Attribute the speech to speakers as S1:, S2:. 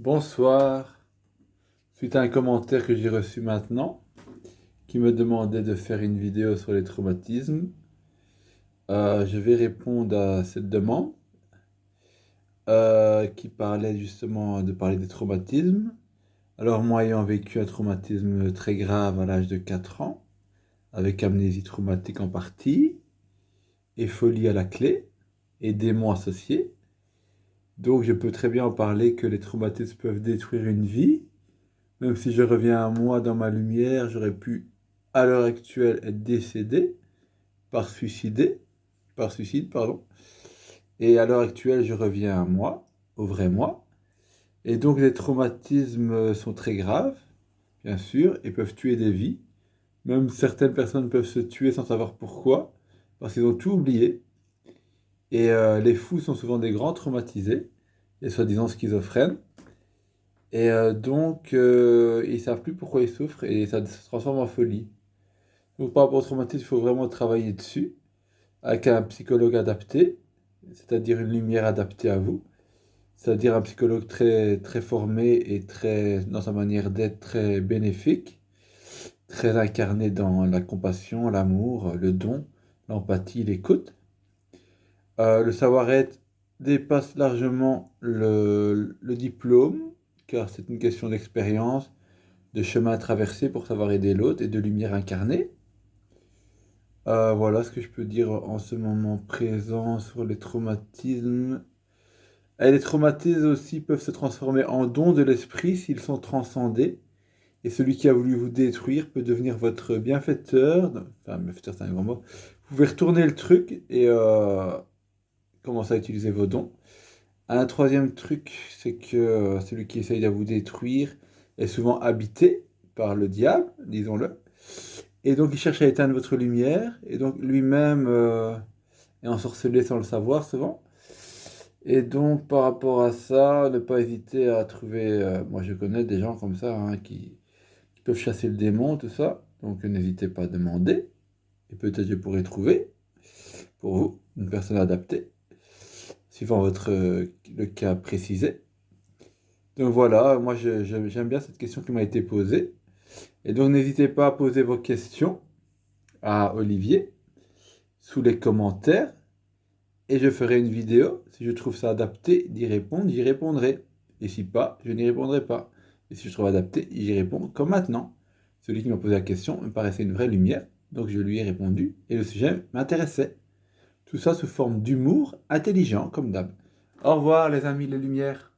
S1: Bonsoir. Suite à un commentaire que j'ai reçu maintenant, qui me demandait de faire une vidéo sur les traumatismes, je vais répondre à cette demande qui parlait justement de parler des traumatismes. Alors moi ayant vécu un traumatisme très grave à l'âge de 4 ans, avec amnésie traumatique en partie, et folie à la clé, et démons associés, donc je peux très bien en parler que les traumatismes peuvent détruire une vie. Même si je reviens à moi dans ma lumière, j'aurais pu, à l'heure actuelle, être décédé par suicide, pardon. Et à l'heure actuelle, je reviens à moi, au vrai moi. Et donc les traumatismes sont très graves, bien sûr, et peuvent tuer des vies. Même certaines personnes peuvent se tuer sans savoir pourquoi, parce qu'ils ont tout oublié. Et les fous sont souvent des grands traumatisés, les soi-disant schizophrènes. Et ils savent plus pourquoi ils souffrent et ça se transforme en folie. Donc, par rapport au traumatisme, il faut vraiment travailler dessus avec un psychologue adapté, c'est-à-dire une lumière adaptée à vous, c'est-à-dire un psychologue très, très formé et très, dans sa manière d'être très bénéfique, très incarné dans la compassion, l'amour, le don, l'empathie, l'écoute. Le savoir-être dépasse largement le diplôme, car c'est une question d'expérience, de chemin à traverser pour savoir aider l'autre et de lumière incarnée. Voilà ce que je peux dire en ce moment présent sur les traumatismes. Et les traumatismes aussi peuvent se transformer en dons de l'esprit s'ils sont transcendés. Et celui qui a voulu vous détruire peut devenir votre bienfaiteur. Enfin, bienfaiteur, c'est un grand mot. Vous pouvez retourner le truc et commencer à utiliser vos dons. Un troisième truc, c'est que celui qui essaye de vous détruire est souvent habité par le diable, disons-le. Et donc il cherche à éteindre votre lumière, et donc lui-même est ensorcelé sans le savoir souvent. Et donc par rapport à ça, ne pas hésiter à trouver, moi je connais des gens comme ça hein, qui peuvent chasser le démon, tout ça. Donc n'hésitez pas à demander, et peut-être je pourrai trouver pour vous une personne adaptée, suivant le cas précisé. Donc voilà, moi j'aime bien cette question qui m'a été posée. Et donc n'hésitez pas à poser vos questions à Olivier sous les commentaires et je ferai une vidéo. Si je trouve ça adapté d'y répondre, j'y répondrai. Et si pas, je n'y répondrai pas. Et si je trouve adapté, j'y réponds comme maintenant. Celui qui m'a posé la question me paraissait une vraie lumière, donc je lui ai répondu et le sujet m'intéressait. Tout ça sous forme d'humour intelligent, comme d'hab. Au revoir les amis les lumières.